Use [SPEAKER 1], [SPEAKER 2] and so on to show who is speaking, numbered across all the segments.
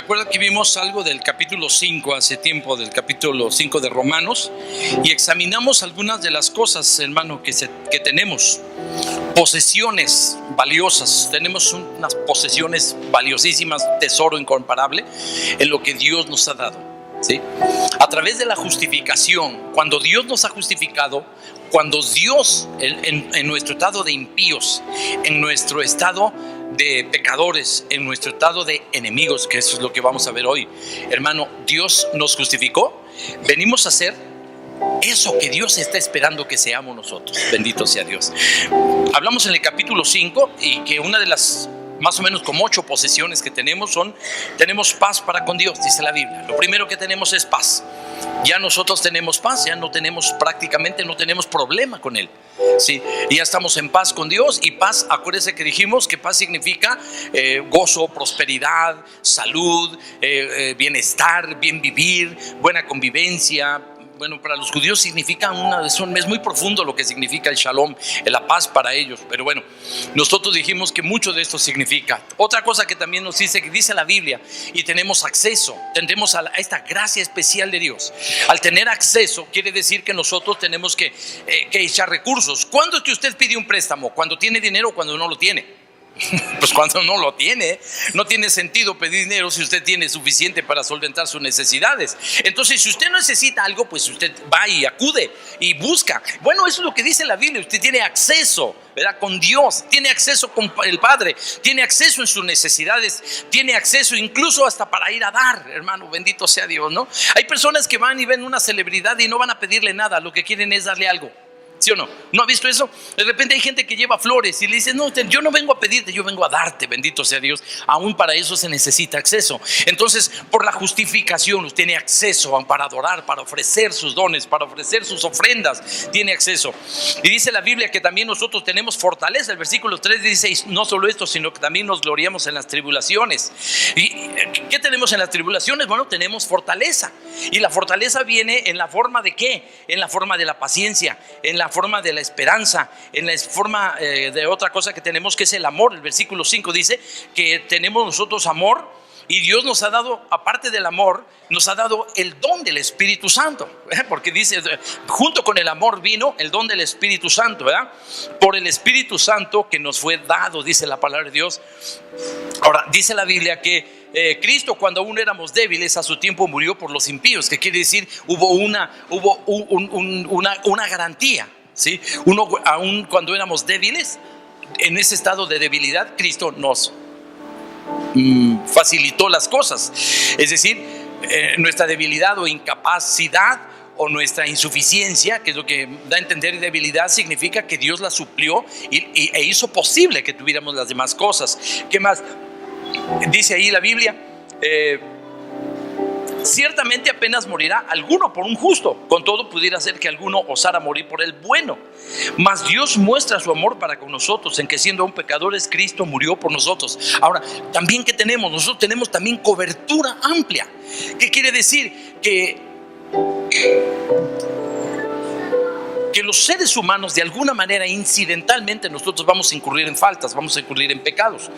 [SPEAKER 1] Recuerda que vimos algo del capítulo 5 hace tiempo, del capítulo 5 de Romanos, y examinamos algunas de las cosas, hermano, que tenemos. Posesiones valiosas, tenemos unas posesiones valiosísimas, tesoro incomparable en lo que Dios nos ha dado, ¿sí? A través de la justificación, cuando Dios nos ha justificado, cuando Dios en nuestro estado de impíos, en nuestro estado de pecadores, en nuestro estado de enemigos, que eso es lo que vamos a ver hoy, hermano, Dios nos justificó, venimos a ser eso que Dios está esperando que seamos nosotros. Bendito sea Dios. Hablamos en el capítulo 5 y que una de las más o menos como 8 posesiones que tenemos paz para con Dios, dice la Biblia. Lo primero que tenemos es paz. Ya nosotros tenemos paz, ya no tenemos problema con Él, ¿sí? Ya estamos en paz con Dios. Y paz, acuérdense que dijimos que paz significa gozo, prosperidad, salud, bienestar, bien vivir, buena convivencia. Bueno, para los judíos significa es muy profundo lo que significa el shalom, la paz para ellos. Pero bueno, nosotros dijimos que mucho de esto significa. Otra cosa que también nos dice, que dice la Biblia, y tenemos acceso, tendremos a esta gracia especial de Dios. Al tener acceso, quiere decir que nosotros tenemos que echar recursos. ¿Cuándo es que usted pide un préstamo? ¿Cuando tiene dinero o cuando no lo tiene? Pues cuando no lo tiene. No tiene sentido pedir dinero si usted tiene suficiente para solventar sus necesidades. Entonces, si usted necesita algo, pues usted va y acude y busca. Bueno, eso es lo que dice la Biblia. Usted tiene acceso, ¿verdad?, con Dios, tiene acceso con el Padre, tiene acceso en sus necesidades, tiene acceso incluso hasta para ir a dar, hermano, bendito sea Dios, ¿no? Hay personas que van y ven una celebridad y no van a pedirle nada, lo que quieren es darle algo. ¿Sí o no? ¿No ha visto eso? De repente hay gente que lleva flores y le dice: no, yo no vengo a pedirte, yo vengo a darte, bendito sea Dios. Aún para eso se necesita acceso. Entonces, por la justificación, usted tiene acceso para adorar, para ofrecer sus dones, para ofrecer sus ofrendas, tiene acceso. Y dice la Biblia que también nosotros tenemos fortaleza. El versículo 3 dice: no solo esto, sino que también nos gloriamos en las tribulaciones. ¿Y qué tenemos en las tribulaciones? Bueno, tenemos fortaleza. Y la fortaleza viene en la forma de ¿qué? En la forma de la paciencia, en la forma de la esperanza, en la forma de otra cosa que tenemos, que es el amor. El versículo 5 dice que tenemos nosotros amor, y Dios nos ha dado, aparte del amor, nos ha dado el don del Espíritu Santo, porque dice, junto con el amor vino el don del Espíritu Santo, ¿verdad? Por el Espíritu Santo que nos fue dado, dice la palabra de Dios. Ahora, dice la Biblia que Cristo, cuando aún éramos débiles, a su tiempo murió por los impíos, que quiere decir hubo una garantía, ¿sí? Aún cuando éramos débiles, en ese estado de debilidad, Cristo nos facilitó las cosas. Es decir, nuestra debilidad o incapacidad o nuestra insuficiencia, que es lo que da a entender debilidad, significa que Dios la suplió e hizo posible que tuviéramos las demás cosas. ¿Qué más dice ahí la Biblia? Ciertamente apenas morirá alguno por un justo, con todo pudiera ser que alguno osara morir por el bueno. Mas Dios muestra su amor para con nosotros, en que siendo aún pecadores, Cristo murió por nosotros. Ahora, también ¿qué tenemos? Nosotros tenemos también cobertura amplia. ¿Qué quiere decir? Que los seres humanos, de alguna manera, incidentalmente, nosotros vamos a incurrir en faltas, vamos a incurrir en pecados.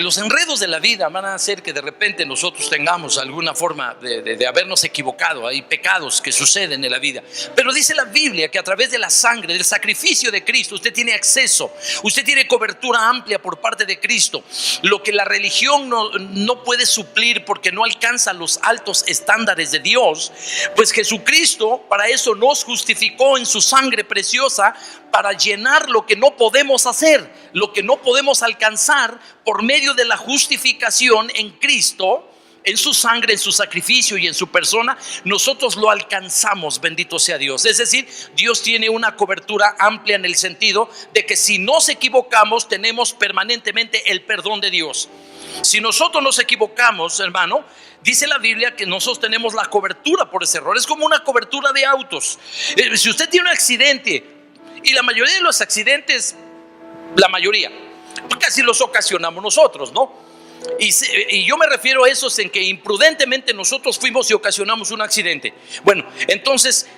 [SPEAKER 1] Los enredos de la vida van a hacer que de repente nosotros tengamos alguna forma de habernos equivocado. Hay pecados que suceden en la vida, pero dice la Biblia que a través de la sangre, del sacrificio de Cristo, usted tiene acceso, usted tiene cobertura amplia por parte de Cristo. Lo que la religión no puede suplir, porque no alcanza los altos estándares de Dios, pues Jesucristo para eso nos justificó en su sangre preciosa, para llenar lo que no podemos hacer, lo que no podemos alcanzar. Por medio de la justificación en Cristo, en su sangre, en su sacrificio y en su persona, nosotros lo alcanzamos, bendito sea Dios. Es decir, Dios tiene una cobertura amplia en el sentido de que si nos equivocamos, tenemos permanentemente el perdón de Dios. Si nosotros nos equivocamos, hermano, dice la Biblia que nosotros tenemos la cobertura por ese error. Es como una cobertura de autos. Si usted tiene un accidente, y la mayoría de los accidentes, casi los ocasionamos nosotros, ¿no? Y yo me refiero a esos en que imprudentemente nosotros fuimos y ocasionamos un accidente. Bueno, entonces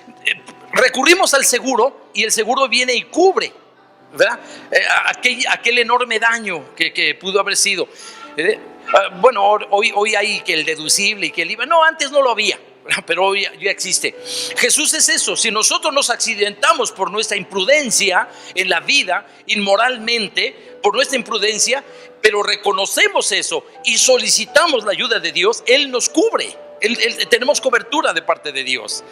[SPEAKER 1] recurrimos al seguro, y el seguro viene y cubre, ¿verdad? Aquel enorme daño que pudo haber sido. Bueno, hoy hay que el deducible y que el IVA. No, antes no lo había, pero hoy ya existe. Jesús es eso. Si nosotros nos accidentamos por nuestra imprudencia en la vida, inmoralmente, por nuestra imprudencia, pero reconocemos eso y solicitamos la ayuda de Dios, Él nos cubre. Tenemos cobertura de parte de Dios.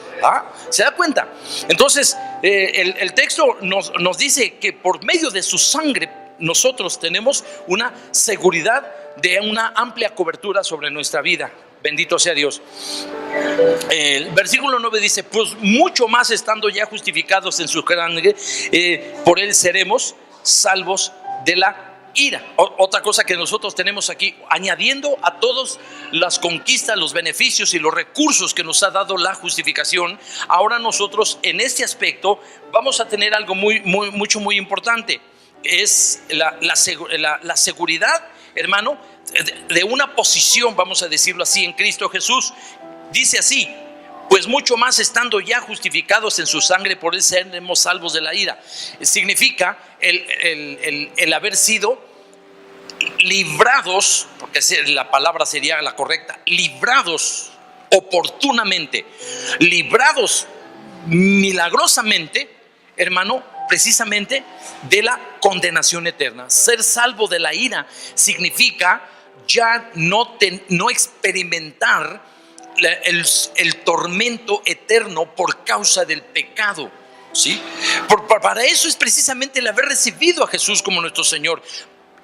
[SPEAKER 1] ¿Se da cuenta? Entonces el texto nos dice que por medio de su sangre nosotros tenemos una seguridad de una amplia cobertura sobre nuestra vida. Bendito sea Dios. El versículo 9 dice: pues mucho más estando ya justificados en su sangre, por él seremos salvos de la ira. Otra cosa que nosotros tenemos aquí, añadiendo a todas las conquistas, los beneficios y los recursos que nos ha dado la justificación, ahora nosotros en este aspecto vamos a tener algo muy importante. Es la seguridad, hermano, de una posición, vamos a decirlo así, en Cristo Jesús. Dice así: pues mucho más estando ya justificados en su sangre, por él seremos salvos de la ira. Significa el haber sido librados, porque la palabra sería la correcta, librados oportunamente, librados milagrosamente, hermano, precisamente de la condenación eterna. Ser salvo de la ira significa ya no experimentar el tormento eterno por causa del pecado, ¿sí? Para eso es precisamente el haber recibido a Jesús como nuestro Señor.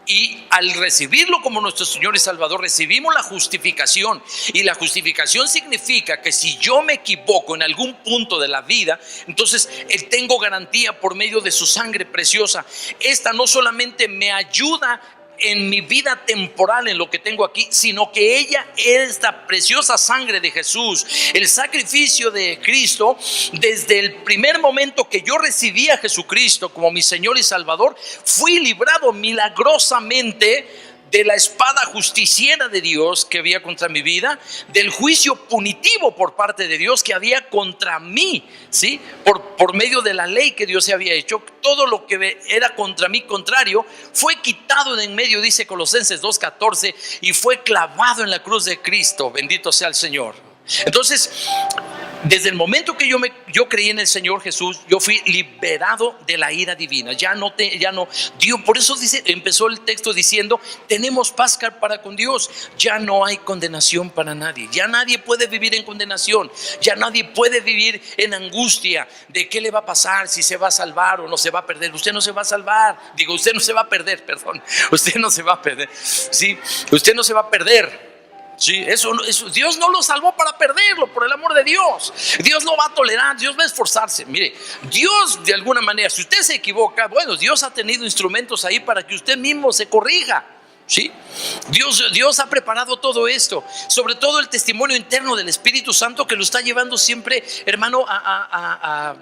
[SPEAKER 1] Y al recibirlo como nuestro Señor y Salvador, recibimos la justificación. Y la justificación significa que si yo me equivoco en algún punto de la vida, entonces tengo garantía por medio de su sangre preciosa. Esta no solamente me ayuda en mi vida temporal, en lo que tengo aquí, sino que esta preciosa sangre de Jesús, el sacrificio de Cristo, desde el primer momento que yo recibí a Jesucristo como mi Señor y Salvador, fui librado milagrosamente de la espada justiciera de Dios que había contra mi vida, del juicio punitivo por parte de Dios que había contra mí, ¿sí? Por medio de la ley que Dios se había hecho, todo lo que era contra mí contrario fue quitado de en medio, dice Colosenses 2:14, y fue clavado en la cruz de Cristo. Bendito sea el Señor. Entonces, desde el momento que yo creí en el Señor Jesús, yo fui liberado de la ira divina. Dios, por eso empezó el texto diciendo: tenemos paz para con Dios. Ya no hay condenación para nadie. Ya nadie puede vivir en condenación. Ya nadie puede vivir en angustia de qué le va a pasar, si se va a salvar o no se va a perder. Usted no se va a salvar. Usted no se va a perder, perdón. Usted no se va a perder. Sí, usted no se va a perder. Sí, eso, Dios no lo salvó para perderlo, por el amor de Dios. Dios lo va a tolerar, Dios va a esforzarse. Mire, Dios de alguna manera, si usted se equivoca, bueno, Dios ha tenido instrumentos ahí para que usted mismo se corrija. ¿Sí? Dios ha preparado todo esto, sobre todo el testimonio interno del Espíritu Santo que lo está llevando siempre, hermano, a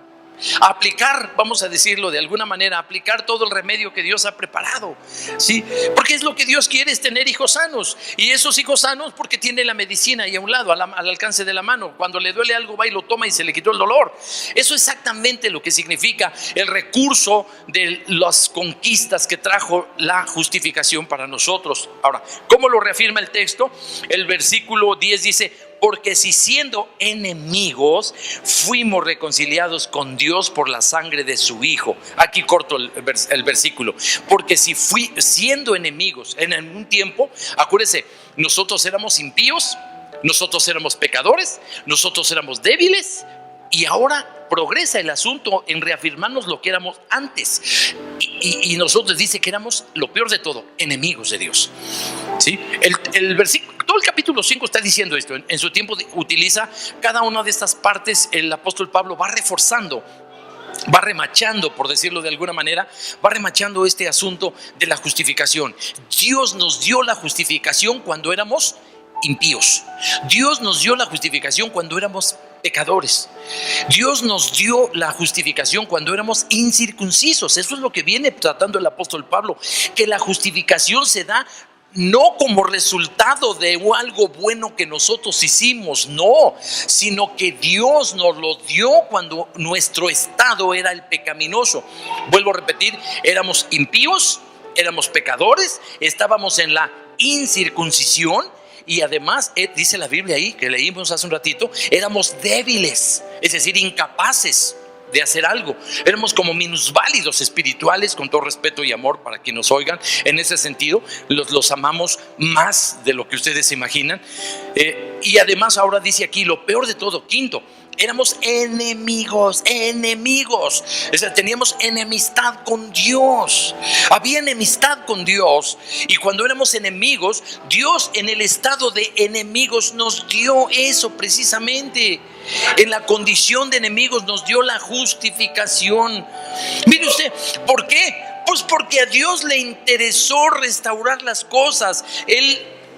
[SPEAKER 1] aplicar, vamos a decirlo de alguna manera, aplicar todo el remedio que Dios ha preparado, ¿sí? Porque es lo que Dios quiere, es tener hijos sanos. Y esos hijos sanos porque tiene la medicina ahí a un lado, al alcance de la mano. Cuando le duele algo va y lo toma y se le quitó el dolor. Eso es exactamente lo que significa el recurso de las conquistas que trajo la justificación para nosotros. Ahora, ¿cómo lo reafirma el texto? El versículo 10 dice: porque si siendo enemigos fuimos reconciliados con Dios por la sangre de su Hijo. Aquí corto el versículo. Porque si siendo enemigos en algún tiempo, acuérdense, nosotros éramos impíos, nosotros éramos pecadores, nosotros éramos débiles, y ahora progresa el asunto en reafirmarnos lo que éramos antes. Y nosotros dice que éramos, lo peor de todo, enemigos de Dios. ¿Sí? El versículo, todo el capítulo 5 está diciendo esto. En su tiempo utiliza cada una de estas partes. El apóstol Pablo va reforzando, va remachando, por decirlo de alguna manera, va remachando este asunto de la justificación. Dios nos dio la justificación cuando éramos impíos. Dios nos dio la justificación cuando éramos pecadores. Dios nos dio la justificación cuando éramos incircuncisos. Eso es lo que viene tratando el apóstol Pablo, que la justificación se da no como resultado de algo bueno que nosotros hicimos, no, sino que Dios nos lo dio cuando nuestro estado era el pecaminoso. Vuelvo a repetir, éramos impíos, éramos pecadores, estábamos en la incircuncisión. Y además, dice la Biblia ahí, que leímos hace un ratito, éramos débiles, es decir, incapaces de hacer algo. Éramos como minusválidos espirituales, con todo respeto y amor para quienes nos oigan. En ese sentido, los amamos más de lo que ustedes se imaginan. Y además ahora dice aquí, lo peor de todo, quinto, éramos enemigos. O sea, teníamos enemistad con Dios. Había enemistad con Dios. Y cuando éramos enemigos, Dios en el estado de enemigos nos dio eso precisamente. En la condición de enemigos nos dio la justificación. Mire usted, ¿por qué? Pues porque a Dios le interesó restaurar las cosas.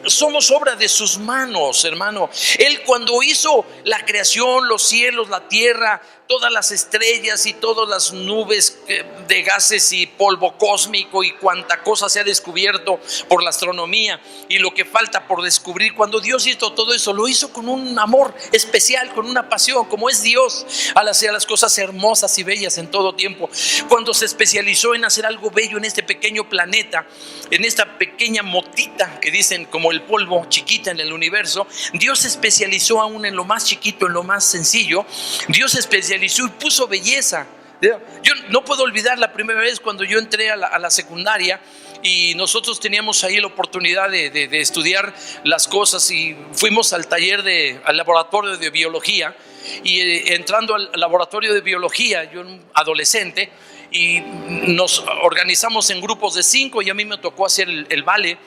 [SPEAKER 1] Somos obra de sus manos, hermano. Él, cuando hizo la creación, los cielos, la tierra, todas las estrellas y todas las nubes de gases y polvo cósmico y cuanta cosa se ha descubierto por la astronomía y lo que falta por descubrir, cuando Dios hizo todo eso, lo hizo con un amor especial, con una pasión, como es Dios al hacer las cosas hermosas y bellas en todo tiempo. Cuando se especializó en hacer algo bello en este pequeño planeta, en esta pequeña motita que dicen como el polvo, chiquita en el universo, Dios se especializó aún en lo más chiquito, en lo más sencillo. Dios se especializó y puso belleza. Yo no puedo olvidar la primera vez cuando yo entré a la secundaria y nosotros teníamos ahí la oportunidad de estudiar las cosas, y fuimos al taller al laboratorio de biología. Y entrando al laboratorio de biología, yo un adolescente, y nos organizamos en grupos de 5, y a mí me tocó hacer el vale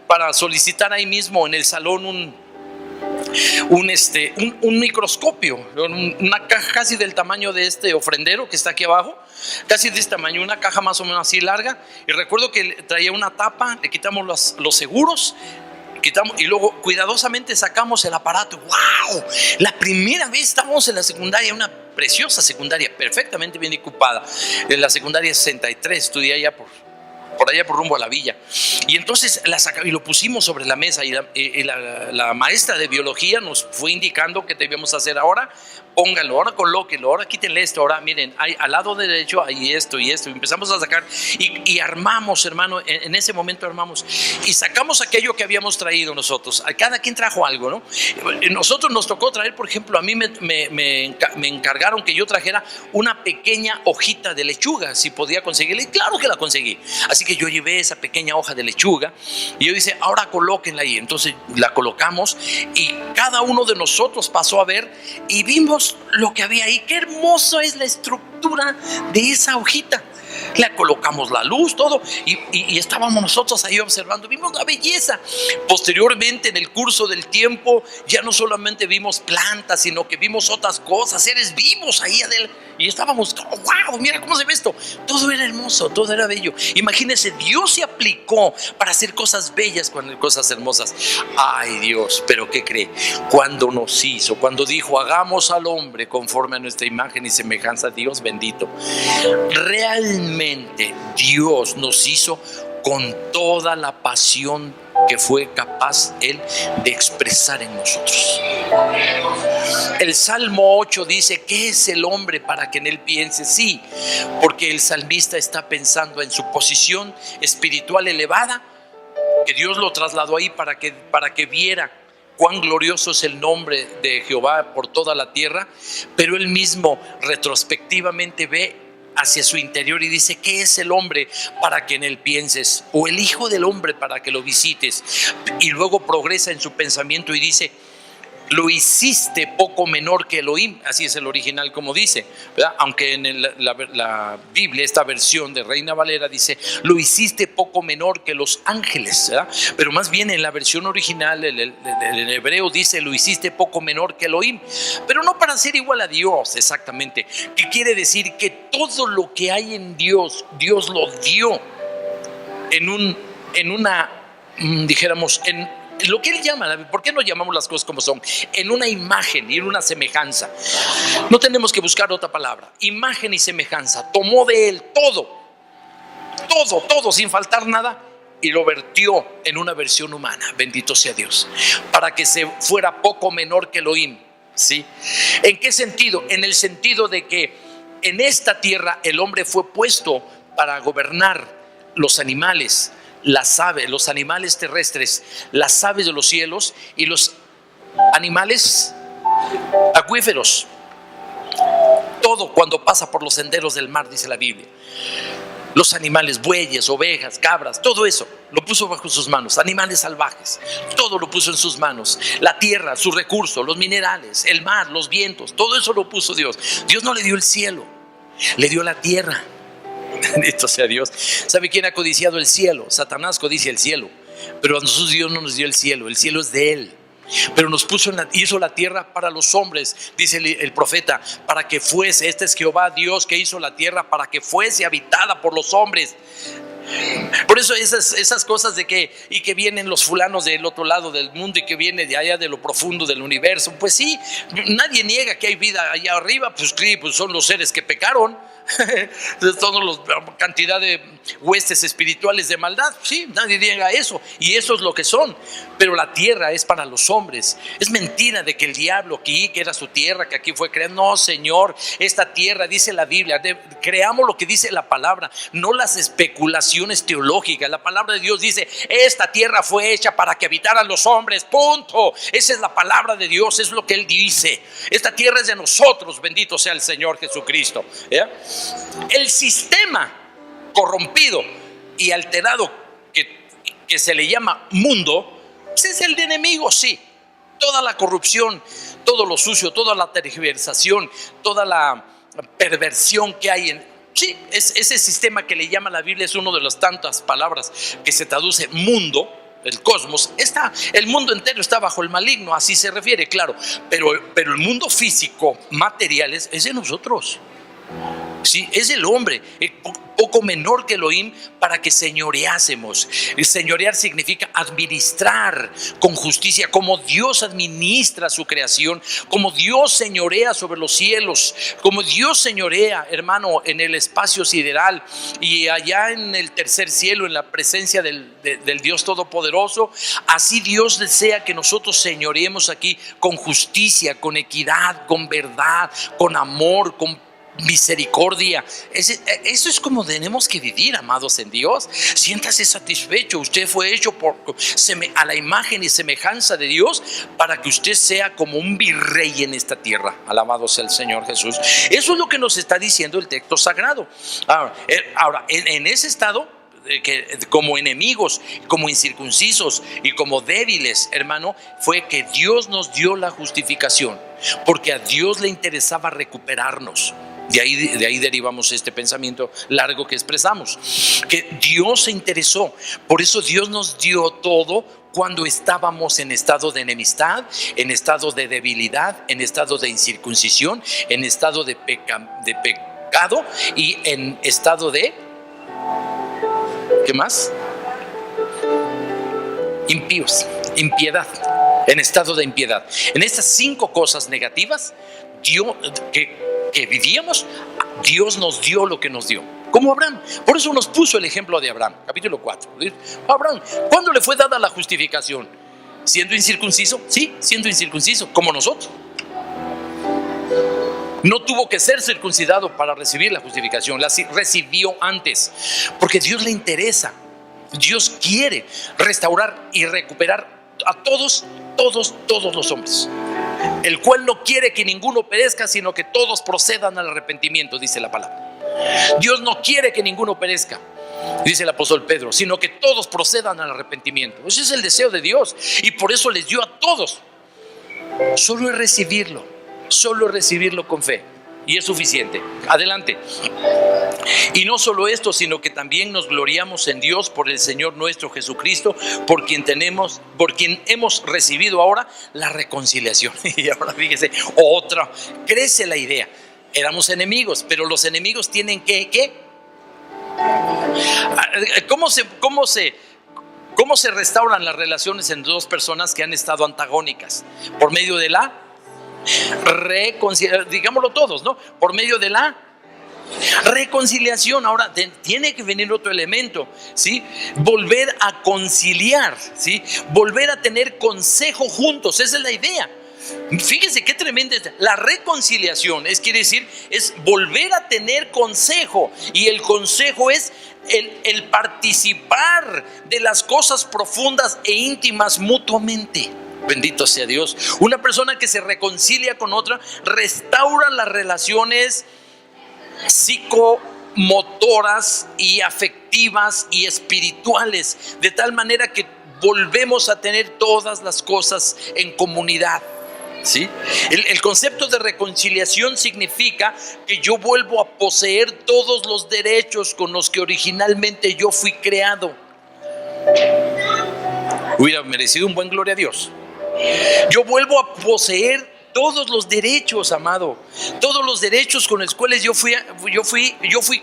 [SPEAKER 1] para solicitar ahí mismo en el salón un microscopio, una caja casi del tamaño de este ofrendero que está aquí abajo, casi de este tamaño, una caja más o menos así larga. Y recuerdo que traía una tapa, le quitamos los seguros, y luego cuidadosamente sacamos el aparato. ¡Wow! La primera vez estábamos en la secundaria, una preciosa secundaria, perfectamente bien equipada, en la secundaria 63, estudié allá por allá por rumbo a la villa. Y entonces y lo pusimos sobre la mesa, y la maestra de biología nos fue indicando qué debíamos hacer. Ahora pónganlo, ahora colóquenlo, ahora quítenle esto, ahora miren, al lado derecho hay esto y esto. Y empezamos a sacar y armamos, hermano, en ese momento armamos y sacamos aquello que habíamos traído nosotros. Cada quien trajo algo, ¿no? Nosotros nos tocó traer, por ejemplo, a mí me encargaron que yo trajera una pequeña hojita de lechuga, si podía conseguirla, y claro que la conseguí. Así que yo llevé esa pequeña hoja de lechuga y yo dije, ahora colóquenla ahí. Entonces la colocamos y cada uno de nosotros pasó a ver y vimos lo que había ahí. Qué hermosa es la estructura de esa hojita. Le colocamos la luz, todo, y estábamos nosotros ahí observando, vimos la belleza. Posteriormente, en el curso del tiempo, ya no solamente vimos plantas, sino que vimos otras cosas, seres vivos ahí adentro, y estábamos, wow, mira cómo se ve esto. Todo era hermoso, todo era bello. Imagínense, Dios se aplicó para hacer cosas bellas, cosas hermosas. Ay, Dios, pero ¿qué cree? Cuando nos hizo, cuando dijo, hagamos al hombre conforme a nuestra imagen y semejanza, Dios bendito, realmente Dios nos hizo con toda la pasión que fue capaz Él de expresar en nosotros. El Salmo 8 dice, ¿qué es el hombre para que en él piense? Sí, porque el salmista está pensando en su posición espiritual elevada, que Dios lo trasladó ahí para que viera cuán glorioso es el nombre de Jehová por toda la tierra, pero él mismo retrospectivamente ve hacia su interior y dice, ¿qué es el hombre para que en él pienses? O el hijo del hombre para que lo visites. Y luego progresa en su pensamiento y dice, lo hiciste poco menor que Elohim. Así es el original como dice, ¿verdad? Aunque en la Biblia, esta versión de Reina Valera dice, lo hiciste poco menor que los ángeles, ¿verdad? Pero más bien en la versión original, el hebreo dice, lo hiciste poco menor que Elohim. Pero no para ser igual a Dios exactamente, que quiere decir que todo lo que hay en Dios, Dios lo dio en una, dijéramos, en lo que él llama, ¿por qué no llamamos las cosas como son? En una imagen y en una semejanza. No tenemos que buscar otra palabra. Imagen y semejanza. Tomó de él todo, sin faltar nada, y lo vertió en una versión humana. Bendito sea Dios. Para que se fuera poco menor que Elohim. ¿Sí? ¿En qué sentido? En el sentido de que en esta tierra el hombre fue puesto para gobernar los animales, las aves, los animales terrestres, las aves de los cielos y los animales acuíferos. Todo cuando pasa por los senderos del mar, dice la Biblia. Los animales, bueyes, ovejas, cabras, todo eso lo puso bajo sus manos. Animales salvajes, todo lo puso en sus manos. La tierra, sus recursos, los minerales, el mar, los vientos, todo eso lo puso Dios. Dios no le dio el cielo, le dio la tierra. Bendito sea Dios. ¿Sabe quién ha codiciado el cielo? Satanás codicia el cielo, pero a nosotros Dios no nos dio el cielo es de Él. Pero nos puso hizo la tierra para los hombres, dice el profeta, para que fuese, este es Jehová Dios que hizo la tierra para que fuese habitada por los hombres. Por eso esas cosas de que vienen los fulanos del otro lado del mundo y que viene de allá de lo profundo del universo, pues sí, nadie niega que hay vida allá arriba, pues son los seres que pecaron. Toda la cantidad de huestes espirituales de maldad, sí, nadie niega eso, y eso es lo que son. Pero la tierra es para los hombres. Es mentira de que el diablo aquí, que era su tierra, que aquí fue creada. No, Señor, esta tierra, dice la Biblia, creamos lo que dice la palabra, no las especulaciones teológicas. La palabra de Dios dice: esta tierra fue hecha para que habitaran los hombres, punto. Esa es la palabra de Dios, es lo que Él dice. Esta tierra es de nosotros, bendito sea el Señor Jesucristo. ¿Ya? El sistema corrompido y alterado que se le llama mundo, pues es el de enemigo, sí. Toda la corrupción, todo lo sucio, toda la tergiversación, toda la perversión que hay sí, ese sistema que le llama la Biblia es una de las tantas palabras que se traduce mundo. El cosmos, el mundo entero está bajo el maligno, así se refiere, claro. Pero el mundo físico, material, es de nosotros. Sí, es el hombre, poco menor que Elohim, para que señoreásemos. Señorear significa administrar con justicia, como Dios administra su creación, como Dios señorea sobre los cielos, como Dios señorea, hermano, en el espacio sideral y allá en el tercer cielo, en la presencia del Dios Todopoderoso. Así Dios desea que nosotros señoreemos aquí con justicia, con equidad, con verdad, con amor, con misericordia. Eso es como tenemos que vivir, amados en Dios. Siéntase satisfecho. Usted fue hecho a la imagen y semejanza de Dios para que usted sea como un virrey en esta tierra. Alabado sea el Señor Jesús. Eso es lo que nos está diciendo el texto sagrado. Ahora en ese estado, que como enemigos, como incircuncisos y como débiles, hermano, fue que Dios nos dio la justificación, porque a Dios le interesaba recuperarnos. De ahí derivamos este pensamiento largo que expresamos, que Dios se interesó. Por eso Dios nos dio todo cuando estábamos en estado de enemistad, en estado de debilidad, en estado de incircuncisión, en estado de pecado y en estado de ¿qué más? Impíos, impiedad, en estado de impiedad. En estas 5 cosas negativas que vivíamos, Dios nos dio lo que nos dio, como Abraham. Por eso nos puso el ejemplo de Abraham, capítulo 4. Abraham, ¿cuándo le fue dada la justificación? ¿Siendo incircunciso? Sí, siendo incircunciso, como nosotros. No tuvo que ser circuncidado para recibir la justificación, la recibió antes, porque Dios le interesa. Dios quiere restaurar y recuperar a todos los hombres, el cual no quiere que ninguno perezca, sino que todos procedan al arrepentimiento, dice la palabra. Dios no quiere que ninguno perezca, dice el apóstol Pedro, sino que todos procedan al arrepentimiento. Ese es el deseo de Dios, y por eso les dio a todos. Solo es recibirlo con fe, y es suficiente. Adelante. Y no solo esto, sino que también nos gloriamos en Dios por el Señor nuestro Jesucristo, por quien hemos recibido ahora la reconciliación. Y ahora fíjese, crece la idea. Éramos enemigos, pero los enemigos tienen ¿qué? ¿Cómo se restauran las relaciones entre dos personas que han estado antagónicas? Por medio de la reconciliación, digámoslo todos, ¿no? Por medio de la reconciliación. Ahora tiene que venir otro elemento, ¿sí? Volver a conciliar, ¿sí? Volver a tener consejo juntos. Esa es la idea. Fíjense qué tremenda es. La reconciliación quiere decir, es volver a tener consejo. Y el consejo es el participar de las cosas profundas e íntimas mutuamente. Bendito sea Dios. Una persona que se reconcilia con otra restaura las relaciones psicomotoras y afectivas y espirituales, de tal manera que volvemos a tener todas las cosas en comunidad. ¿Sí? El concepto de reconciliación significa que yo vuelvo a poseer todos los derechos con los que originalmente yo fui creado. Hubiera merecido un buen gloria a Dios. Yo vuelvo a poseer todos los derechos, amado, todos los derechos con los cuales yo fui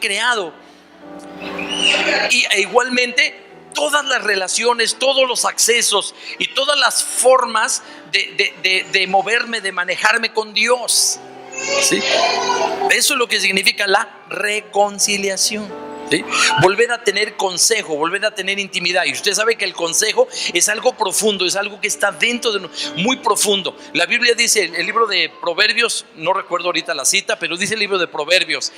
[SPEAKER 1] creado. E igualmente todas las relaciones, todos los accesos y todas las formas de moverme, de manejarme con Dios. ¿Sí? Eso es lo que significa la reconciliación. ¿Sí? Volver a tener consejo, volver a tener intimidad. Y usted sabe que el consejo es algo profundo, es algo que está dentro de muy profundo. La Biblia dice, el libro de Proverbios, no recuerdo ahorita la cita, pero dice el libro de Proverbios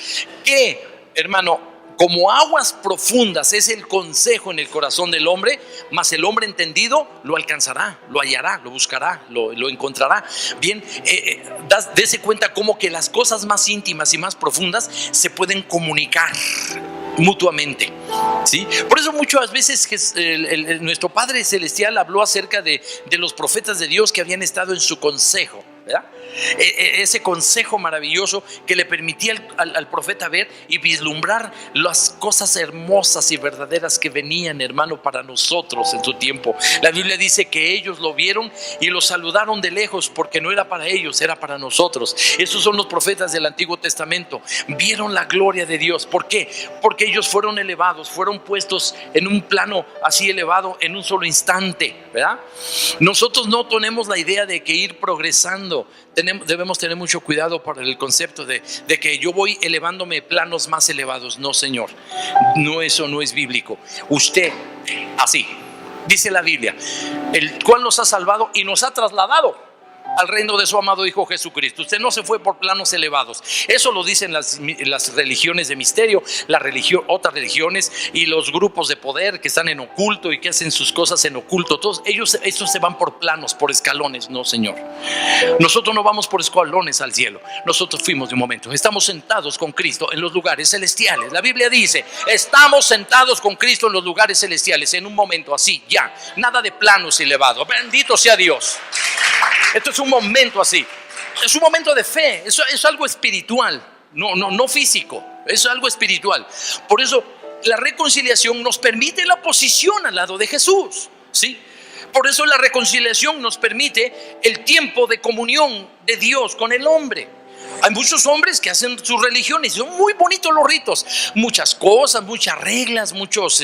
[SPEAKER 1] que, hermano, como aguas profundas es el consejo en el corazón del hombre, mas el hombre entendido lo alcanzará, lo hallará, lo buscará, lo encontrará. Bien, dése cuenta cómo que las cosas más íntimas y más profundas se pueden comunicar mutuamente. ¿Sí? Por eso muchas veces nuestro Padre Celestial habló acerca de los profetas de Dios que habían estado en su consejo, ¿verdad? Ese consejo maravilloso que le permitía al profeta ver y vislumbrar las cosas hermosas y verdaderas que venían, hermano, para nosotros en su tiempo. La Biblia dice que ellos lo vieron y lo saludaron de lejos, porque no era para ellos, era para nosotros. Esos son los profetas del Antiguo Testamento. Vieron la gloria de Dios. ¿Por qué? Porque ellos fueron elevados, fueron puestos en un plano así elevado en un solo instante, ¿verdad? Nosotros no tenemos la idea de que ir progresando. Debemos tener mucho cuidado para el concepto de que yo voy elevándome planos más elevados. No, Señor, no, eso no es bíblico. Usted, así dice la Biblia, el cual nos ha salvado y nos ha trasladado al reino de su amado Hijo Jesucristo. Usted no se fue por planos elevados. Eso lo dicen las religiones de misterio, otras religiones y los grupos de poder que están en oculto y que hacen sus cosas en oculto. Todos ellos se van por planos, por escalones. No, Señor. Nosotros no vamos por escalones al cielo. Nosotros fuimos de un momento. Estamos sentados con Cristo en los lugares celestiales. La Biblia dice, estamos sentados con Cristo en los lugares celestiales. En un momento así, ya. Nada de planos elevados. Bendito sea Dios. Esto es un momento así. Es un momento de fe. Eso es algo espiritual, no físico. Eso es algo espiritual. Por eso la reconciliación nos permite la posición al lado de Jesús, ¿sí? Por eso la reconciliación nos permite el tiempo de comunión de Dios con el hombre. Hay muchos hombres que hacen sus religiones, son muy bonitos los ritos, muchas cosas, muchas reglas, muchos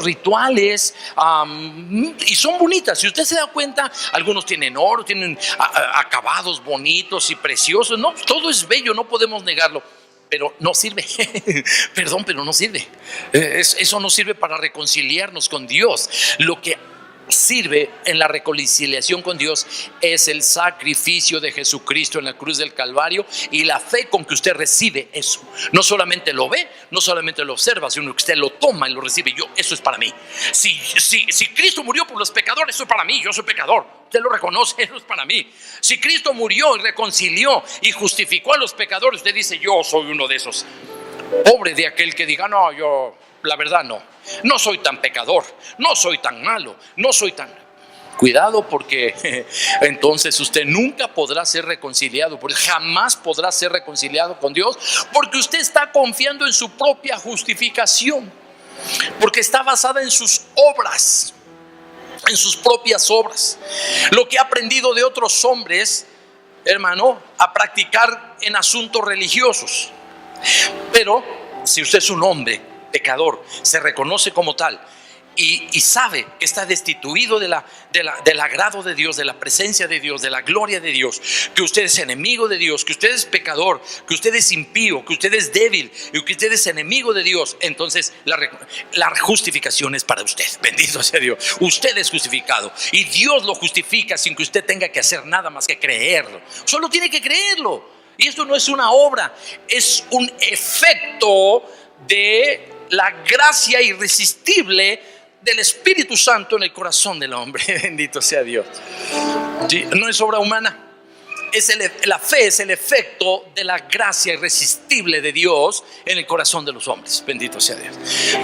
[SPEAKER 1] rituales, y son bonitas. Si usted se da cuenta, algunos tienen oro, tienen acabados bonitos y preciosos. No, todo es bello, no podemos negarlo, pero no sirve. Perdón, pero no sirve. Eso no sirve para reconciliarnos con Dios. Lo que sirve en la reconciliación con Dios es el sacrificio de Jesucristo en la cruz del Calvario y la fe con que usted recibe eso. No solamente lo ve, no solamente lo observa, sino que usted lo toma y lo recibe. Eso es para mí. Si Cristo murió por los pecadores, eso es para mí. Yo soy pecador. Usted lo reconoce, eso es para mí. Si Cristo murió y reconcilió y justificó a los pecadores, usted dice, yo soy uno de esos. Pobre de aquel que diga, no, yo, la verdad no soy tan pecador, no soy tan malo, no soy tan... Cuidado, porque entonces usted nunca podrá ser reconciliado, porque jamás podrá ser reconciliado con Dios, porque usted está confiando en su propia justificación, porque está basada en sus obras, en sus propias obras, lo que ha aprendido de otros hombres, hermano, a practicar en asuntos religiosos. Pero si usted es un hombre pecador, se reconoce como tal y sabe que está destituido del agrado de Dios, de la presencia de Dios, de la gloria de Dios, que usted es enemigo de Dios, que usted es pecador, que usted es impío, que usted es débil y que usted es enemigo de Dios, entonces la justificación es para usted. Bendito sea Dios. Usted es justificado y Dios lo justifica sin que usted tenga que hacer nada más que creerlo. Solo tiene que creerlo. Y esto no es una obra, es un efecto de la gracia irresistible del Espíritu Santo en el corazón del hombre. Bendito sea Dios. Sí, no es obra humana. La fe es el efecto de la gracia irresistible de Dios en el corazón de los hombres. Bendito sea Dios.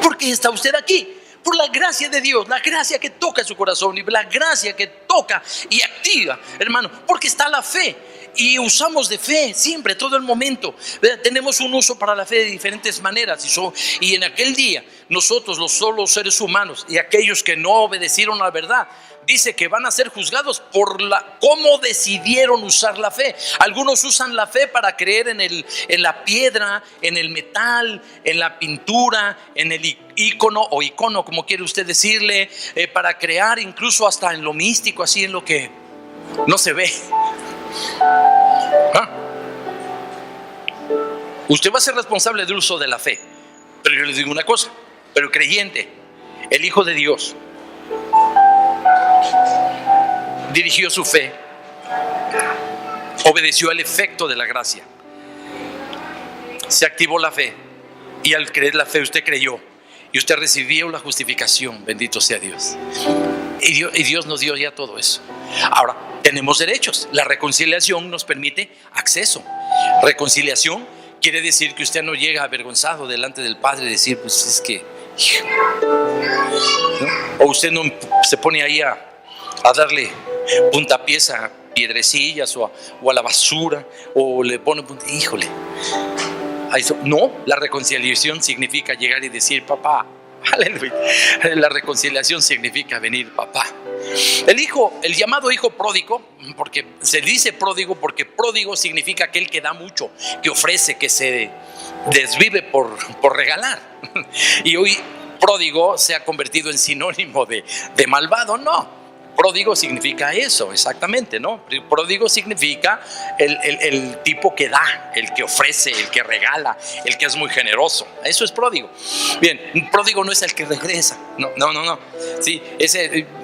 [SPEAKER 1] ¿Por qué está usted aquí? Por la gracia de Dios, la gracia que toca su corazón y la gracia que toca y activa, hermano, porque está la fe. Y usamos de fe siempre, todo el momento. Tenemos un uso para la fe de diferentes maneras. Y en aquel día, nosotros, los solos seres humanos y aquellos que no obedecieron a la verdad, dice que van a ser juzgados por cómo decidieron usar la fe. Algunos usan la fe para creer en la piedra, en el metal, en la pintura, en el icono o icono, como quiere usted decirle, para crear incluso hasta en lo místico, así en lo que no se ve. Usted va a ser responsable del uso de la fe, pero yo les digo una cosa: pero el creyente, el Hijo de Dios, dirigió su fe, obedeció al efecto de la gracia, se activó la fe, y al creer la fe usted creyó y usted recibió la justificación. Bendito sea Dios. Y Dios nos dio ya todo eso. Ahora tenemos derechos. La reconciliación nos permite acceso. Reconciliación quiere decir que usted no llega avergonzado delante del Padre y decir, pues es que, ¿no? O usted no se pone ahí a darle puntapiés a piedrecillas o a la basura, o le pone híjole. No, la reconciliación significa llegar y decir, papá, aleluya. La reconciliación significa venir, papá. El llamado hijo pródigo, porque se dice pródigo porque pródigo significa aquel que da mucho, que ofrece, que se desvive por regalar. Y hoy pródigo se ha convertido en sinónimo de malvado. No, pródigo significa eso, exactamente, ¿no? Pródigo significa el tipo que da, el que ofrece, el que regala, el que es muy generoso. Eso es pródigo. Bien, pródigo no es el que regresa. No. Sí,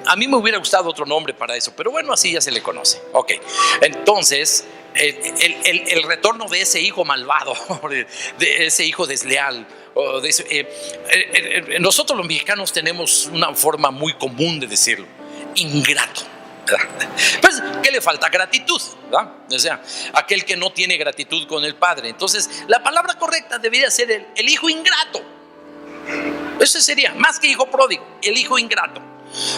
[SPEAKER 1] a mí me hubiera gustado otro nombre para eso, pero bueno, así ya se le conoce. Ok, entonces el retorno de ese hijo malvado, de ese hijo desleal. Nosotros los mexicanos tenemos una forma muy común de decirlo: ingrato, ¿verdad? Pues, ¿qué le falta? Gratitud, ¿verdad? O sea, aquel que no tiene gratitud con el Padre. Entonces, la palabra correcta debería ser el hijo ingrato. Ese sería, más que hijo pródigo, el hijo ingrato.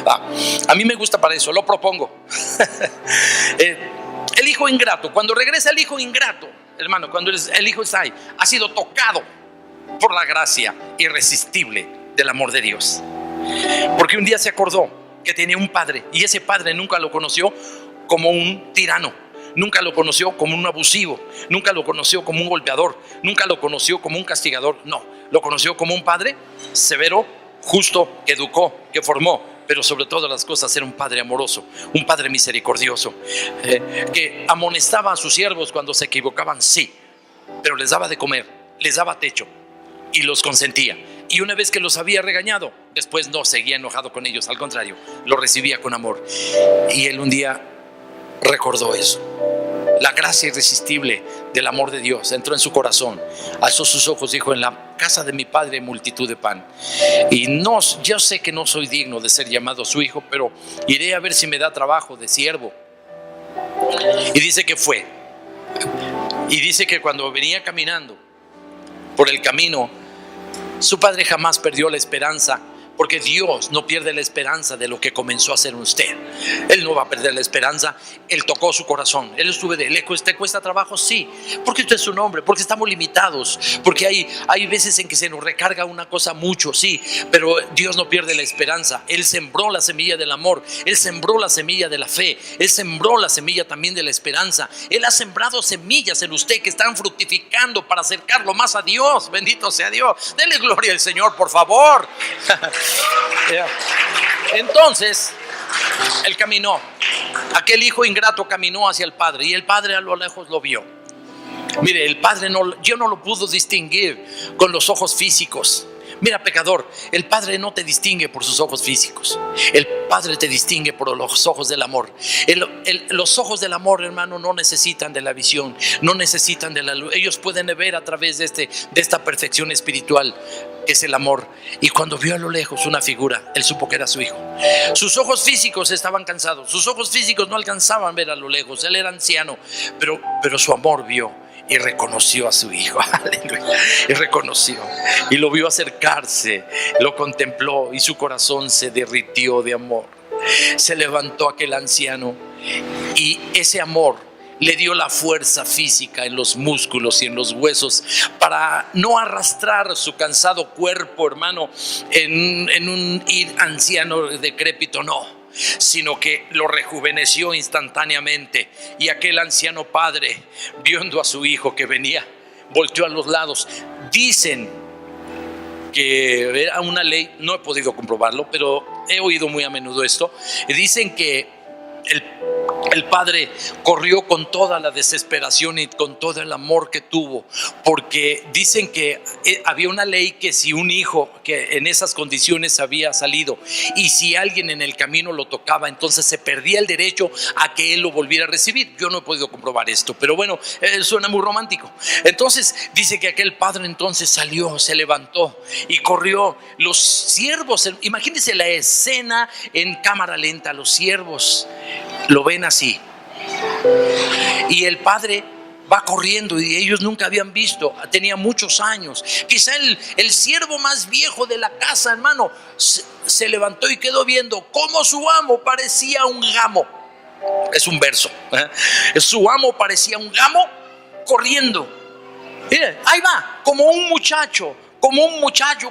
[SPEAKER 1] A mí me gusta para eso, lo propongo. El hijo ingrato, cuando regresa el hijo ingrato, hermano, cuando el hijo está ahí, ha sido tocado por la gracia irresistible del amor de Dios. Porque un día se acordó que tenía un padre, y ese padre nunca lo conoció como un tirano, nunca lo conoció como un abusivo, nunca lo conoció como un golpeador, nunca lo conoció como un castigador. No, lo conoció como un padre severo, justo, que educó, que formó, pero sobre todas las cosas era un padre amoroso, un padre misericordioso, que amonestaba a sus siervos cuando se equivocaban, sí, pero les daba de comer, les daba techo y los consentía. Y una vez que los había regañado, después no seguía enojado con ellos, al contrario, los recibía con amor. Y él un día recordó eso. La gracia irresistible del amor de Dios entró en su corazón, alzó sus ojos, dijo: en la casa de mi padre hay multitud de pan. Y yo sé que no soy digno de ser llamado su hijo, pero iré a ver si me da trabajo de siervo. Y dice que fue. Y dice que cuando venía caminando por el camino, su padre jamás perdió la esperanza, porque Dios no pierde la esperanza de lo que comenzó a hacer usted. Él no va a perder la esperanza. Él tocó su corazón. Él estuvo ¿te cuesta trabajo? Sí, porque usted es un hombre, porque estamos limitados, porque hay veces en que se nos recarga una cosa mucho, sí, pero Dios no pierde la esperanza. Él sembró la semilla del amor, Él sembró la semilla de la fe, Él sembró la semilla también de la esperanza. Él ha sembrado semillas en usted que están fructificando para acercarlo más a Dios. Bendito sea Dios. Dele gloria al Señor, por favor. Yeah. Entonces, él caminó. Aquel hijo ingrato caminó hacia el padre y el padre a lo lejos lo vio. Mire, el padre yo no lo pudo distinguir con los ojos físicos. Mira, pecador, el Padre no te distingue por sus ojos físicos. El Padre te distingue por los ojos del amor. Los ojos del amor, hermano, no necesitan de la visión, no necesitan de la luz. Ellos pueden ver a través de esta perfección espiritual que es el amor. Y cuando vio a lo lejos una figura, él supo que era su hijo. Sus ojos físicos estaban cansados, sus ojos físicos no alcanzaban a ver a lo lejos. Él era anciano, pero su amor vio y reconoció a su hijo. Aleluya. Y reconoció y lo vio acercarse, lo contempló y su corazón se derritió de amor. Se levantó aquel anciano y ese amor le dio la fuerza física en los músculos y en los huesos para no arrastrar su cansado cuerpo, hermano, en un anciano decrépito, no, sino que lo rejuveneció instantáneamente. Y aquel anciano padre, viendo a su hijo que venía, volteó a los lados. Dicen que era una ley, no he podido comprobarlo, pero he oído muy a menudo esto. Dicen que el padre corrió con toda la desesperación y con todo el amor que tuvo, porque dicen que había una ley que si un hijo que en esas condiciones había salido y si alguien en el camino lo tocaba, entonces se perdía el derecho a que él lo volviera a recibir. Yo no he podido comprobar esto, pero bueno, suena muy romántico. Entonces dice que aquel padre entonces salió, se levantó y corrió. Los siervos, imagínense la escena en cámara lenta, los siervos lo ven así y el padre va corriendo y ellos nunca habían visto, tenía muchos años. Quizá el siervo más viejo de la casa, hermano, se levantó y quedó viendo cómo su amo parecía un gamo. Es un verso, su amo parecía un gamo corriendo. Miren, ahí va, como un muchacho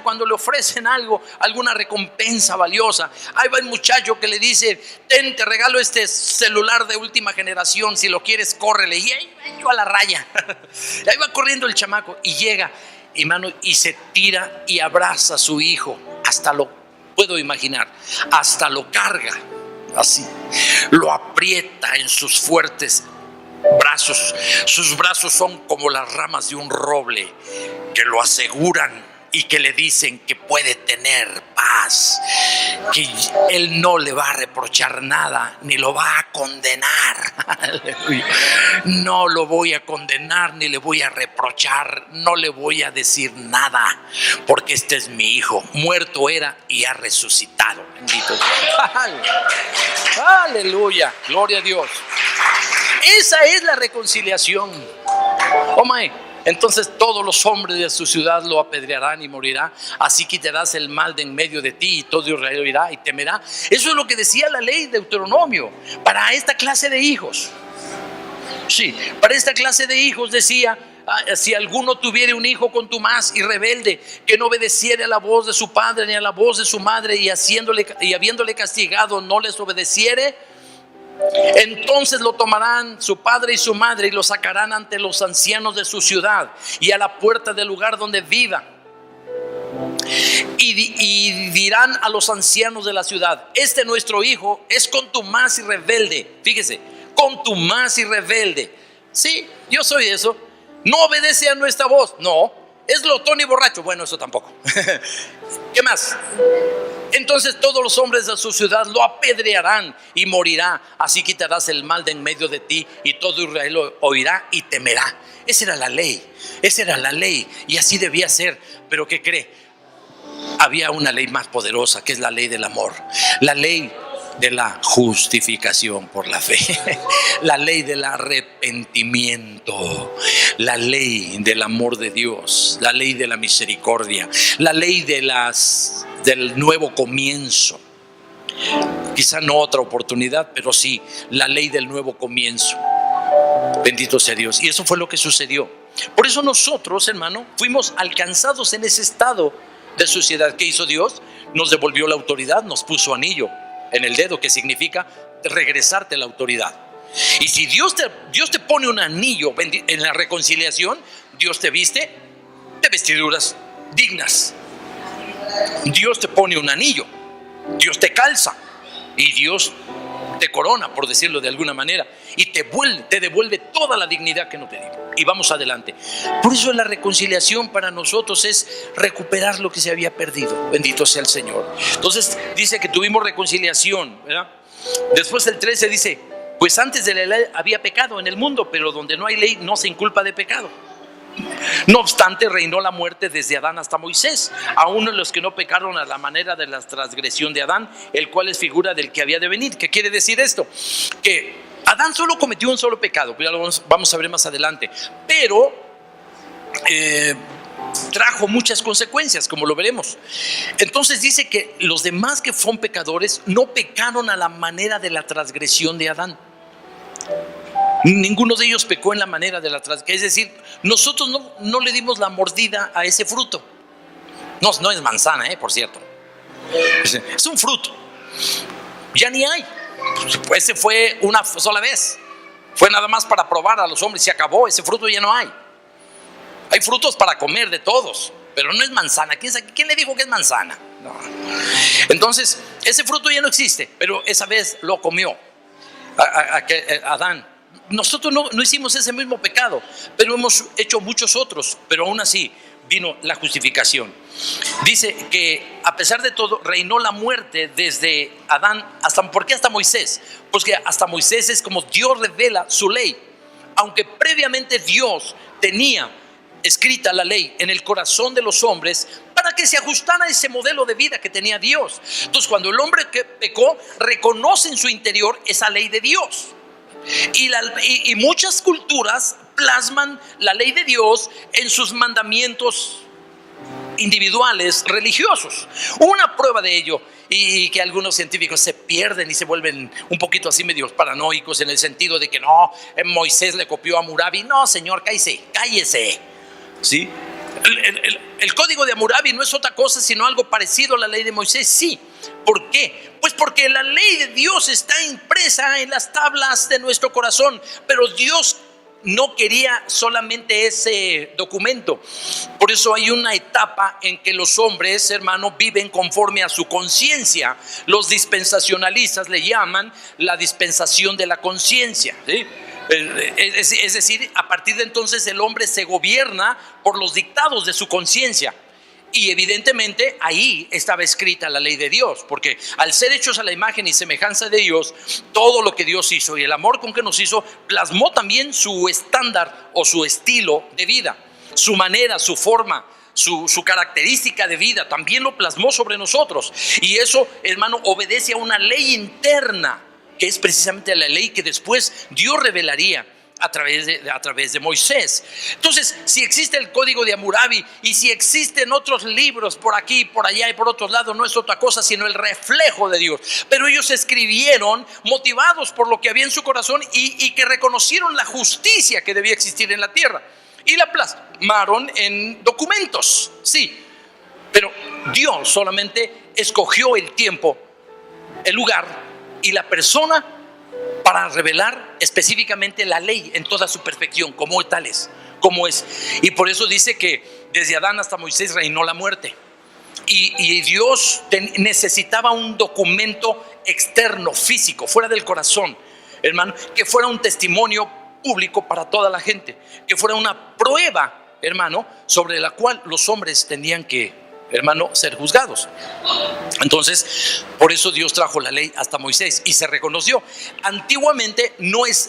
[SPEAKER 1] cuando le ofrecen algo, alguna recompensa valiosa. Ahí va el muchacho que le dice: ten, te regalo este celular de última generación, si lo quieres córrele. Y ahí va yo a la raya. Ahí va corriendo el chamaco y llega, hermano, y se tira y abraza a su hijo. Hasta lo puedo imaginar, hasta lo carga así, lo aprieta en sus fuertes brazos. Sus brazos son como las ramas de un roble que lo aseguran y que le dicen que puede tener paz, que él no le va a reprochar nada ni lo va a condenar. No lo voy a condenar ni le voy a reprochar, no le voy a decir nada, porque este es mi hijo, muerto era y ha resucitado. Bendito. Aleluya, gloria a Dios. Esa es la reconciliación. Oh my. Entonces todos los hombres de su ciudad lo apedrearán y morirá. Así quitarás el mal de en medio de ti y todo Israel oirá y temerá. Eso es lo que decía la ley de Deuteronomio para esta clase de hijos. Sí, para esta clase de hijos decía: si alguno tuviere un hijo contumaz y rebelde, que no obedeciere a la voz de su padre ni a la voz de su madre, y habiéndole castigado no les obedeciere, entonces lo tomarán su padre y su madre y lo sacarán ante los ancianos de su ciudad y a la puerta del lugar donde viva, y dirán a los ancianos de la ciudad: este nuestro hijo es contumaz y rebelde. Fíjese, contumaz y rebelde. Sí, yo soy eso. No obedece a nuestra voz. No, es glotón y borracho. Bueno, eso tampoco. ¿Qué más? Entonces todos los hombres de su ciudad lo apedrearán y morirá. Así quitarás el mal de en medio de ti y todo Israel lo oirá y temerá. Esa era la ley. Esa era la ley y así debía ser. Pero ¿qué cree? Había una ley más poderosa, que es la ley del amor. La ley de la justificación por la fe, la ley del arrepentimiento, la ley del amor de Dios, la ley de la misericordia, la ley del nuevo comienzo. Quizá no otra oportunidad, pero sí la ley del nuevo comienzo. Bendito sea Dios. Y eso fue lo que sucedió. Por eso nosotros, hermano, fuimos alcanzados en ese estado de suciedad. ¿Qué hizo Dios? Nos devolvió la autoridad, nos puso anillo en el dedo, que significa regresarte la autoridad. Y si Dios te pone un anillo en la reconciliación, Dios te viste de vestiduras dignas. Dios te pone un anillo, Dios te calza y Dios te corona, por decirlo de alguna manera, y te devuelve toda la dignidad que no te dio. Y vamos adelante. Por eso la reconciliación para nosotros es recuperar lo que se había perdido. Bendito sea el Señor. Entonces dice que tuvimos reconciliación, ¿verdad? Después el 13 dice: pues antes de la ley había pecado en el mundo, pero donde no hay ley no se inculpa de pecado. No obstante, reinó la muerte desde Adán hasta Moisés, aún en los que no pecaron a la manera de la transgresión de Adán, el cual es figura del que había de venir. ¿Qué quiere decir esto? Que Adán solo cometió un solo pecado, ya lo vamos a ver más adelante, pero trajo muchas consecuencias, como lo veremos. Entonces dice que los demás que son pecadores no pecaron a la manera de la transgresión de Adán. Ninguno de ellos pecó en la manera de la transgresión. Es decir, nosotros no le dimos la mordida a ese fruto. No es manzana, por cierto. Es un fruto. Ya ni hay. Ese fue una sola vez. Fue nada más para probar a los hombres. Se acabó. Ese fruto ya no hay. Hay frutos para comer de todos, pero no es manzana. ¿Quién le dijo que es manzana? No. Entonces, ese fruto ya no existe, pero esa vez lo comió Adán. Nosotros no hicimos ese mismo pecado, pero hemos hecho muchos otros, pero aún así vino la justificación. Dice que a pesar de todo reinó la muerte desde Adán ¿por qué hasta Moisés? Pues que hasta Moisés es como Dios revela su ley, aunque previamente Dios tenía escrita la ley en el corazón de los hombres para que se ajustara a ese modelo de vida que tenía Dios. Entonces, cuando el hombre que pecó reconoce en su interior esa ley de Dios. Y muchas culturas plasman la ley de Dios en sus mandamientos individuales religiosos. Una prueba de ello, y que algunos científicos se pierden y se vuelven un poquito así medio paranoicos en el sentido de que no, Moisés le copió a Hammurabi. No, señor, cállese. ¿Sí? El código de Hammurabi no es otra cosa sino algo parecido a la ley de Moisés. Sí. ¿Por qué? Pues porque la ley de Dios está impresa en las tablas de nuestro corazón, pero Dios no quería solamente ese documento. Por eso hay una etapa en que los hombres, hermanos, viven conforme a su conciencia. Los dispensacionalistas le llaman la dispensación de la conciencia, ¿sí? Es decir, a partir de entonces el hombre se gobierna por los dictados de su conciencia. Y evidentemente ahí estaba escrita la ley de Dios, porque al ser hechos a la imagen y semejanza de Dios, todo lo que Dios hizo y el amor con que nos hizo plasmó también su estándar o su estilo de vida, su manera, su forma, su característica de vida, también lo plasmó sobre nosotros. Y eso, hermano, obedece a una ley interna, que es precisamente la ley que después Dios revelaría a través de Moisés. Entonces, si existe el código de Hammurabi y si existen otros libros por aquí, por allá y por otros lados, no es otra cosa sino el reflejo de Dios. Pero ellos escribieron motivados por lo que había en su corazón y que reconocieron la justicia que debía existir en la tierra y la plasmaron en documentos. Sí, pero Dios solamente escogió el tiempo, el lugar y la persona para revelar específicamente la ley en toda su perfección, como tal es, como es. Y por eso dice que desde Adán hasta Moisés reinó la muerte. Y Dios necesitaba un documento externo, físico, fuera del corazón, hermano, que fuera un testimonio público para toda la gente, que fuera una prueba, hermano, sobre la cual los hombres tenían que, hermano, ser juzgados. Entonces, por eso Dios trajo la ley hasta Moisés y se reconoció. Antiguamente,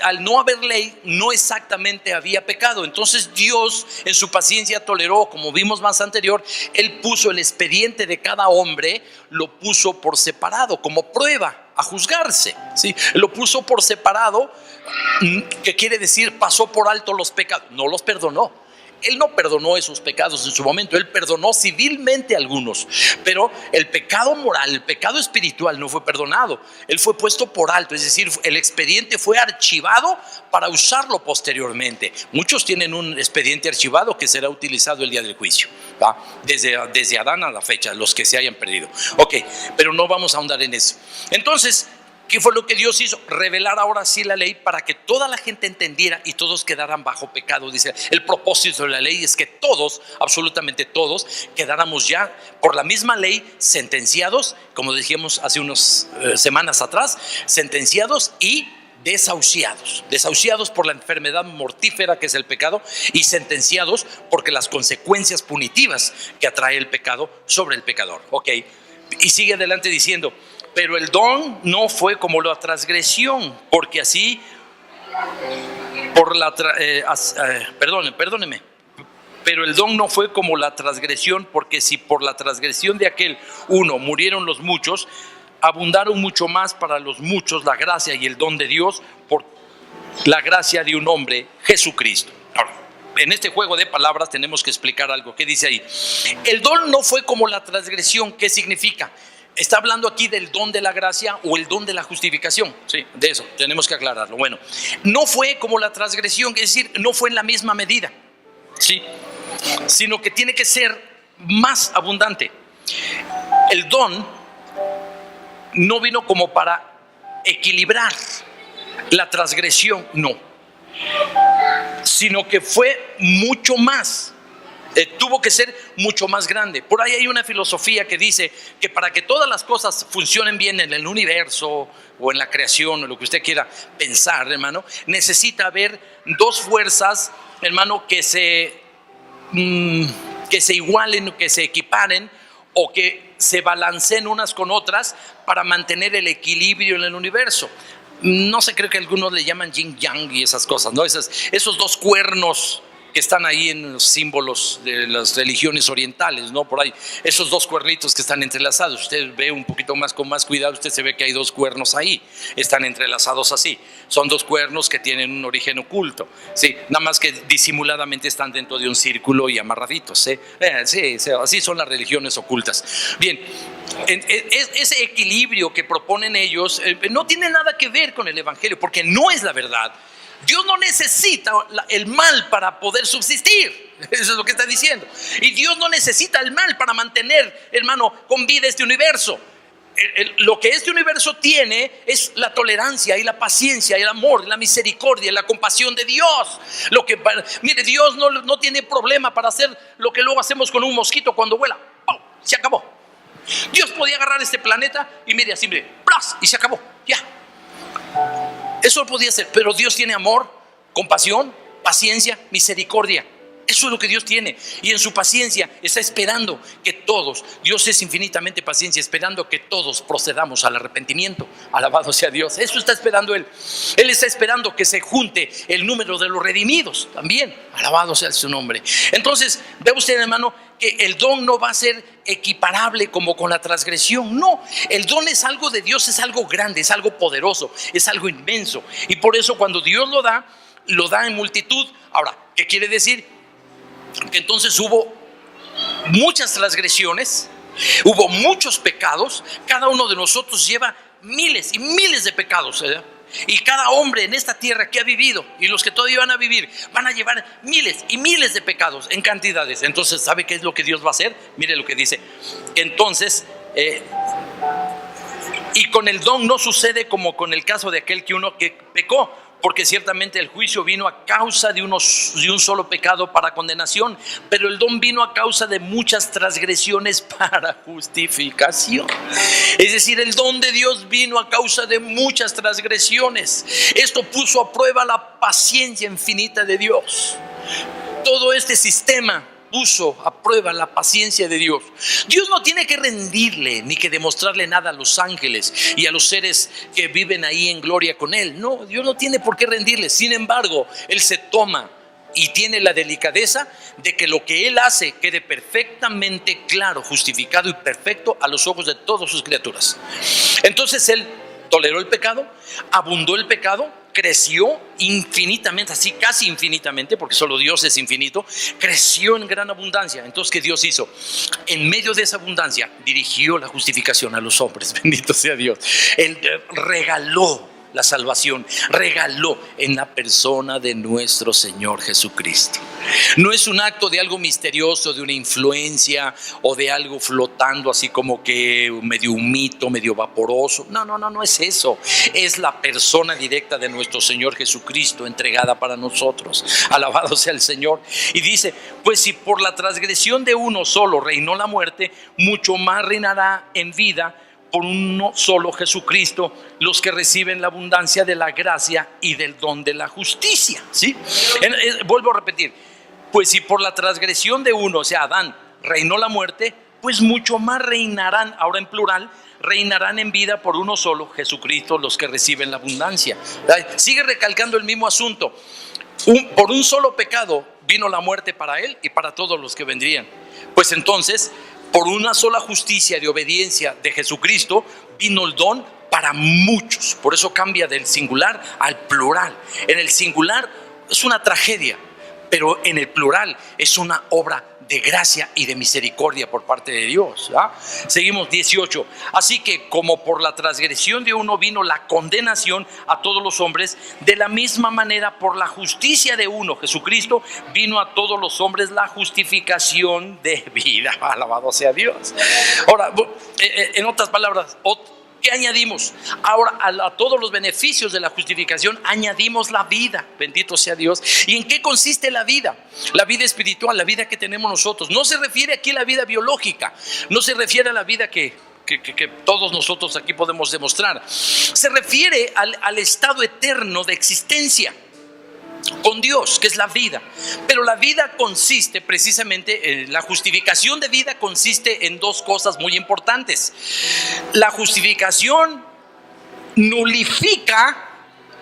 [SPEAKER 1] al no haber ley, no exactamente había pecado. Entonces Dios en su paciencia toleró, como vimos más anterior, Él puso el expediente de cada hombre, lo puso por separado como prueba a juzgarse, ¿sí? Lo puso por separado, que quiere decir pasó por alto los pecados, no los perdonó. Él no perdonó esos pecados en su momento, Él perdonó civilmente algunos, pero el pecado moral, el pecado espiritual no fue perdonado. Él fue puesto por alto, es decir, el expediente fue archivado para usarlo posteriormente. Muchos tienen un expediente archivado que será utilizado el día del juicio, ¿va? Desde Adán a la fecha, los que se hayan perdido. Ok, pero no vamos a ahondar en eso. Entonces, ¿Qué fue lo que Dios hizo? Revelar ahora sí la ley para que toda la gente entendiera y todos quedaran bajo pecado. Dice, el propósito de la ley es que todos, absolutamente todos, quedáramos ya por la misma ley sentenciados, como dijimos hace unas semanas atrás, sentenciados y desahuciados por la enfermedad mortífera que es el pecado, y sentenciados porque las consecuencias punitivas que atrae el pecado sobre el pecador. Ok, y sigue adelante diciendo, pero el don no fue como la transgresión, porque así perdóneme. Pero el don no fue como la transgresión, porque si por la transgresión de aquel uno murieron los muchos, abundaron mucho más para los muchos la gracia y el don de Dios por la gracia de un hombre, Jesucristo. Ahora, en este juego de palabras tenemos que explicar algo. ¿Qué dice ahí? El don no fue como la transgresión. ¿Qué significa? Está hablando aquí del don de la gracia o el don de la justificación. Sí, de eso tenemos que aclararlo. Bueno, no fue como la transgresión, es decir, no fue en la misma medida, sí, sino que tiene que ser más abundante. El don no vino como para equilibrar la transgresión, no, sino que fue mucho más. Tuvo que ser mucho más grande. Por ahí hay una filosofía que dice que para que todas las cosas funcionen bien en el universo o en la creación o lo que usted quiera pensar, hermano, necesita haber dos fuerzas, hermano, que se igualen, que se equiparen o que se balanceen unas con otras para mantener el equilibrio en el universo. No sé, creo que algunos le llaman yin yang y esas cosas, ¿no? Esos dos cuernos que están ahí en los símbolos de las religiones orientales, ¿no? Por ahí, esos dos cuernitos que están entrelazados. Usted ve un poquito más, con más cuidado, usted se ve que hay dos cuernos ahí, están entrelazados así. Son dos cuernos que tienen un origen oculto, ¿sí? Nada más que disimuladamente están dentro de un círculo y amarraditos, ¿sí? Sí, así son las religiones ocultas. Bien, ese equilibrio que proponen ellos no tiene nada que ver con el evangelio, porque no es la verdad. Dios no necesita el mal para poder subsistir. Eso es lo que está diciendo. Y Dios no necesita el mal para mantener, hermano, con vida este universo. Lo que este universo tiene es la tolerancia y la paciencia y el amor, la misericordia y la compasión de Dios. Mire, Dios no tiene problema para hacer lo que luego hacemos con un mosquito cuando vuela. ¡Pum! Se acabó. Dios podía agarrar este planeta y mire así, mire, ¡plas! Y se acabó, ya. Eso lo podía hacer, pero Dios tiene amor, compasión, paciencia, misericordia. Eso es lo que Dios tiene. Y en su paciencia está esperando que todos, Dios es infinitamente paciencia, esperando que todos procedamos al arrepentimiento. Alabado sea Dios. Eso está esperando Él. Él está esperando que se junte el número de los redimidos también. Alabado sea su nombre. Entonces, ve usted, hermano, que el don no va a ser equiparable como con la transgresión. No, el don es algo de Dios, es algo grande, es algo poderoso, es algo inmenso. Y por eso cuando Dios lo da en multitud. Ahora, ¿qué quiere decir? Que entonces hubo muchas transgresiones, hubo muchos pecados. Cada uno de nosotros lleva miles y miles de pecados, ¿verdad? Y cada hombre en esta tierra que ha vivido y los que todavía van a vivir van a llevar miles y miles de pecados en cantidades. Entonces, ¿sabe qué es lo que Dios va a hacer? Mire lo que dice. Entonces, y con el don no sucede como con el caso de aquel que uno que pecó, porque ciertamente el juicio vino a causa de un solo pecado para condenación, pero el don vino a causa de muchas transgresiones para justificación. Es decir, el don de Dios vino a causa de muchas transgresiones. Esto puso a prueba la paciencia infinita de Dios. Todo este sistema puso a prueba la paciencia de Dios. Dios no tiene que rendirle ni que demostrarle nada a los ángeles y a los seres que viven ahí en gloria con Él. No, Dios no tiene por qué rendirle. Sin embargo, Él se toma y tiene la delicadeza de que lo que Él hace quede perfectamente claro, justificado y perfecto a los ojos de todas sus criaturas. Entonces Él toleró el pecado, abundó el pecado, creció infinitamente, así casi infinitamente, porque solo Dios es infinito, creció en gran abundancia. Entonces, ¿qué Dios hizo? En medio de esa abundancia, dirigió la justificación a los hombres, bendito sea Dios. Él regaló la salvación, regaló en la persona de nuestro Señor Jesucristo. No es un acto de algo misterioso, de una influencia o de algo flotando así como que medio humito, medio vaporoso. No es eso. Es la persona directa de nuestro Señor Jesucristo entregada para nosotros. Alabado sea el Señor. Y dice, pues si por la transgresión de uno solo reinó la muerte, mucho más reinará en vida por uno solo, Jesucristo, los que reciben la abundancia de la gracia y del don de la justicia. ¿Sí? Vuelvo a repetir, pues si por la transgresión de uno, o sea, Adán, reinó la muerte, pues mucho más reinarán, ahora en plural, reinarán en vida por uno solo, Jesucristo, los que reciben la abundancia. Sigue recalcando el mismo asunto. Por un solo pecado vino la muerte para él y para todos los que vendrían. Pues entonces, por una sola justicia de obediencia de Jesucristo, vino el don para muchos. Por eso cambia del singular al plural. En el singular es una tragedia, pero en el plural es una obra de gracia y de misericordia por parte de Dios. Seguimos 18. Así que como por la transgresión de uno vino la condenación a todos los hombres, de la misma manera por la justicia de uno, Jesucristo, vino a todos los hombres la justificación de vida. Alabado sea Dios. Ahora, en otras palabras, ¿qué añadimos? Ahora a todos los beneficios de la justificación añadimos la vida. Bendito sea Dios. ¿Y en qué consiste la vida? La vida espiritual, la vida que tenemos nosotros. No se refiere aquí a la vida biológica, no se refiere a la vida que todos nosotros aquí podemos demostrar. Se refiere al estado eterno de existencia con Dios, que es la vida. Pero la vida consiste precisamente, la justificación de vida consiste en dos cosas muy importantes. La justificación nulifica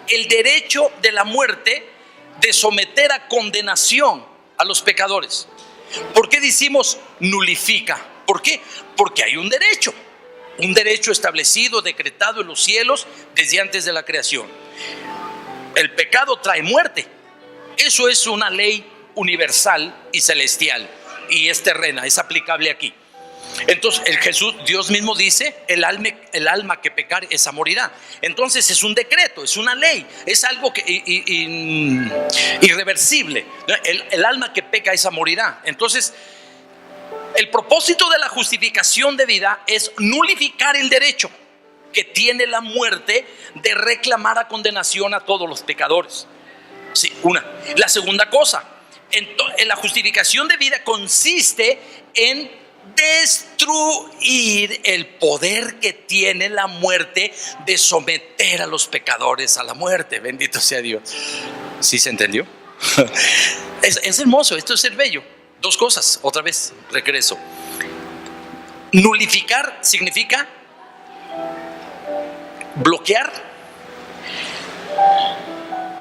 [SPEAKER 1] el derecho de la muerte de someter a condenación a los pecadores. ¿Por qué decimos nulifica? ¿Por qué? Porque hay un derecho establecido, decretado en los cielos desde antes de la creación. El pecado trae muerte. Eso es una ley universal y celestial, y es terrena, es aplicable aquí. Entonces Dios mismo dice, el alma que pecar, esa morirá. Entonces es un decreto, es una ley, es algo irreversible. El alma que peca, esa morirá. Entonces el propósito de la justificación de vida es nulificar el derecho que tiene la muerte de reclamar a condenación a todos los pecadores. Sí, una. La segunda cosa, en la justificación de vida consiste en destruir el poder que tiene la muerte de someter a los pecadores a la muerte. Bendito sea Dios. ¿Sí se entendió? Es hermoso, esto es ser bello. Dos cosas, otra vez, regreso. Nulificar significa bloquear,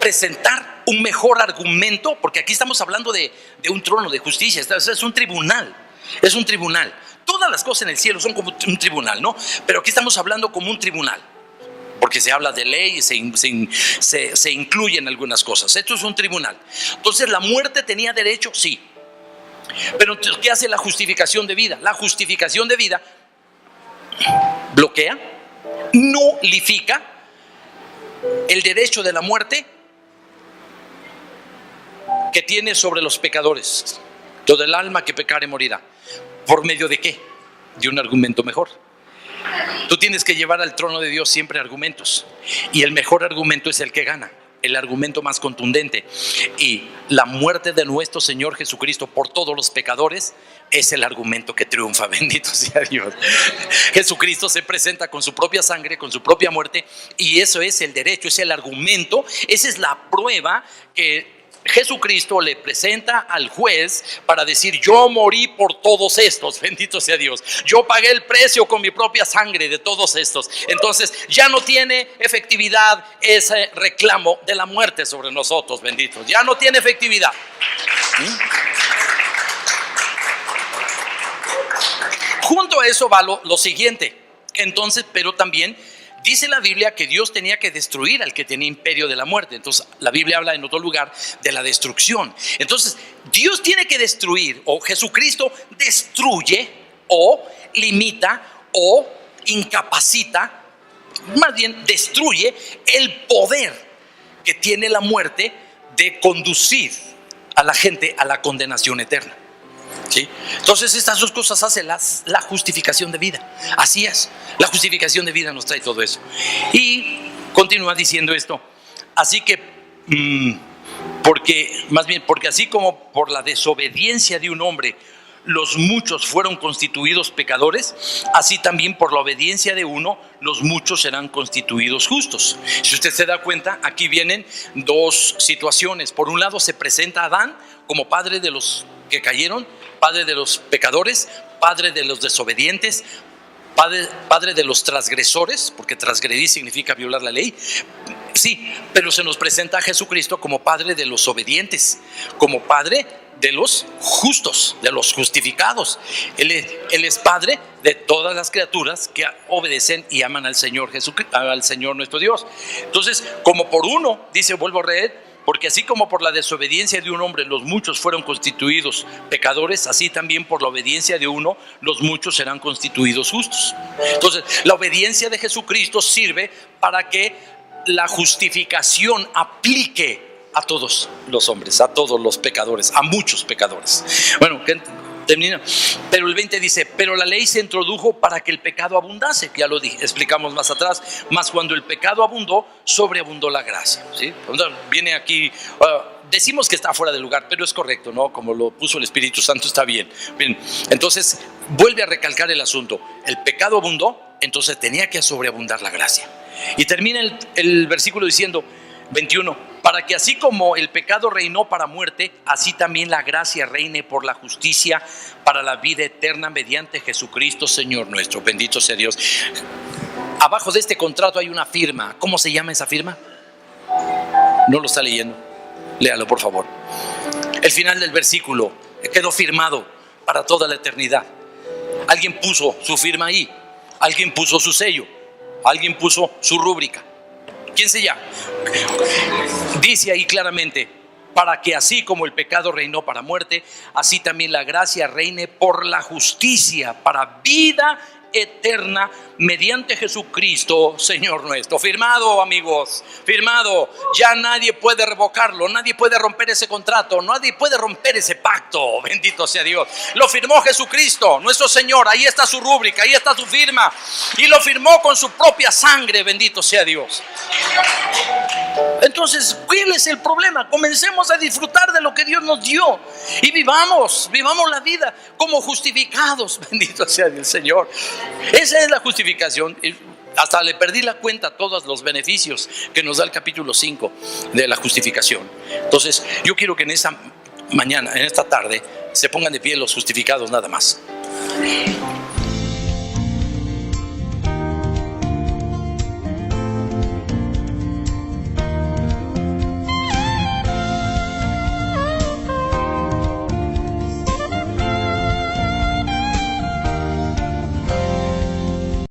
[SPEAKER 1] presentar un mejor argumento, porque aquí estamos hablando de un trono de justicia. Es un tribunal, es un tribunal. Todas las cosas en el cielo son como un tribunal, ¿no? Pero aquí estamos hablando como un tribunal, porque se habla de ley y se incluyen algunas cosas. Esto es un tribunal. Entonces la muerte tenía derecho, sí. Pero ¿qué hace la justificación de vida? La justificación de vida bloquea, nulifica el derecho de la muerte que tiene sobre los pecadores. Todo el alma que pecare morirá. ¿Por medio de qué? De un argumento mejor. Tú tienes que llevar al trono de Dios siempre argumentos, y el mejor argumento es el que gana, el argumento más contundente. Y la muerte de nuestro Señor Jesucristo por todos los pecadores es el argumento que triunfa. Bendito sea Dios. Jesucristo se presenta con su propia sangre, con su propia muerte, y eso es el derecho, es el argumento, esa es la prueba que Jesucristo le presenta al juez para decir: yo morí por todos estos, bendito sea Dios, yo pagué el precio con mi propia sangre de todos estos. Entonces ya no tiene efectividad ese reclamo de la muerte sobre nosotros, benditos, ya no tiene efectividad. Junto a eso va lo siguiente. Entonces, pero también dice la Biblia que Dios tenía que destruir al que tenía imperio de la muerte. Entonces la Biblia habla en otro lugar de la destrucción. Entonces Dios tiene que destruir, o Jesucristo destruye o limita o incapacita más bien destruye el poder que tiene la muerte de conducir a la gente a la condenación eterna. ¿Sí? Entonces estas dos cosas hacen la justificación de vida. Así es, la justificación de vida nos trae todo eso. Y continúa diciendo esto: así que porque así como por la desobediencia de un hombre los muchos fueron constituidos pecadores, así también por la obediencia de uno los muchos serán constituidos justos. Si usted se da cuenta, aquí vienen dos situaciones. Por un lado se presenta a Adán como padre de los que cayeron, padre de los pecadores, padre de los desobedientes, padre de los transgresores, porque transgredir significa violar la ley. Sí, pero se nos presenta a Jesucristo como padre de los obedientes, como padre de los justos, de los justificados. Él es padre de todas las criaturas que obedecen y aman al Señor Jesucristo, al Señor nuestro Dios. Entonces, como por uno, dice, vuelvo a leer, porque así como por la desobediencia de un hombre los muchos fueron constituidos pecadores, así también por la obediencia de uno los muchos serán constituidos justos. Entonces, la obediencia de Jesucristo sirve para que la justificación aplique a todos los hombres, a todos los pecadores, a muchos pecadores. Bueno, termina. Pero el 20 dice: pero la ley se introdujo para que el pecado abundase. Ya lo explicamos más atrás. Mas cuando el pecado abundó, sobreabundó la gracia. ¿Sí? Viene aquí, decimos que está fuera de lugar, pero es correcto, ¿no? Como lo puso el Espíritu Santo, está bien. Bien. Entonces vuelve a recalcar el asunto. El pecado abundó, entonces tenía que sobreabundar la gracia. Y termina el versículo diciendo, 21, para que así como el pecado reinó para muerte, así también la gracia reine por la justicia para la vida eterna mediante Jesucristo Señor nuestro. Bendito sea Dios. Abajo de este contrato hay una firma. ¿Cómo se llama esa firma? No lo está leyendo. Léalo, por favor. El final del versículo quedó firmado para toda la eternidad. Alguien puso su firma ahí. Alguien puso su sello. Alguien puso su rúbrica. ¿Quién se llama? Dice ahí claramente: para que así como el pecado reinó para muerte, así también la gracia reine por la justicia para vida eterna mediante Jesucristo Señor nuestro. Firmado, amigos, firmado. Ya nadie puede revocarlo, nadie puede romper ese contrato, nadie puede romper ese pacto. Bendito sea Dios. Lo firmó Jesucristo nuestro Señor. Ahí está su rúbrica, ahí está su firma, y lo firmó con su propia sangre. Bendito sea Dios. Entonces, ¿cuál es el problema? Comencemos a disfrutar de lo que Dios nos dio y vivamos la vida como justificados. Bendito sea el Señor. Esa es la justificación. Hasta le perdí la cuenta a todos los beneficios que nos da el capítulo 5 de la justificación. Entonces, yo quiero que en esta mañana, en esta tarde, se pongan de pie los justificados nada más.